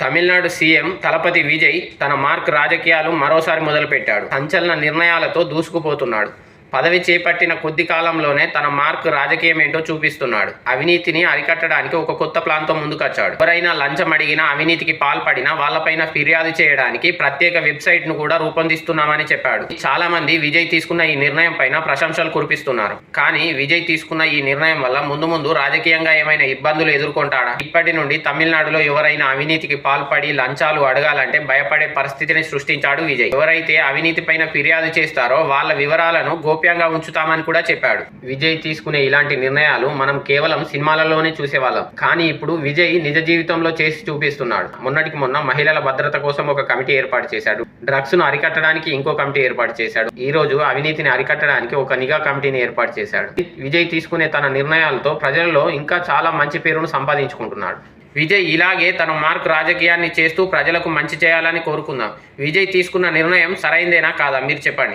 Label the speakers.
Speaker 1: Tamil Nadu CM Thalapathy Vijay తన mark రాజకీయాలు మరోసారి మొదలుపెట్టాడు. సంచలన నిర్ణయాలతో దూసుకుపోతున్నాడు. పదవి చేపట్టిన కొద్ది కాలంలోనే తన మార్క్ రాజకీయం ఏంటో చూపిస్తున్నాడు. అవినీతిని అరికట్టడానికి ఒక కొత్త ప్లాన్తో ముందుకొచ్చాడు. ఎవరైనా లంచం అడిగినా, అవినీతికి పాల్పడినా వాళ్ళపైన ఫిర్యాదు చేయడానికి ప్రత్యేక వెబ్సైట్ ను కూడా రూపొందిస్తున్నామని చెప్పాడు. చాలా మంది విజయ్ తీసుకున్న ఈ నిర్ణయం పైన ప్రశంసలు కురిపిస్తున్నారు. కానీ విజయ్ తీసుకున్న ఈ నిర్ణయం వల్ల ముందు ముందు రాజకీయంగా ఏమైనా ఇబ్బందులు ఎదుర్కొంటాడా? ఇప్పటి నుండి తమిళనాడులో ఎవరైనా అవినీతికి పాల్పడి లంచాలు అడగాలంటే భయపడే పరిస్థితిని సృష్టించాడు విజయ్. ఎవరైతే అవినీతి పైన ఫిర్యాదు చేస్తారో వాళ్ళ వివరాలను గోప్యంగా ఉంచుతామని కూడా చెప్పాడు. విజయ్ తీసుకునే ఇలాంటి నిర్ణయాలు మనం కేవలం సినిమాలలోనే చూసేవాళ్ళం. కానీ ఇప్పుడు విజయ్ నిజ జీవితంలో చేసి చూపిస్తున్నాడు. మొన్నటికి మొన్న మహిళల భద్రత కోసం ఒక కమిటీ ఏర్పాటు చేశాడు. డ్రగ్స్ ను అరికట్టడానికి ఇంకో కమిటీ ఏర్పాటు చేశాడు. ఈ రోజు అవినీతిని అరికట్టడానికి ఒక నిఘా కమిటీని ఏర్పాటు చేశాడు. విజయ్ తీసుకునే తన నిర్ణయాలతో ప్రజల్లో ఇంకా చాలా మంచి పేరును సంపాదించుకుంటున్నాడు. విజయ్ ఇలాగే తన మార్క్ రాజకీయాన్ని చేస్తూ ప్రజలకు మంచి చేయాలని కోరుకుందాం. విజయ్ తీసుకున్న నిర్ణయం సరైందేనా కాదా మీరు చెప్పండి.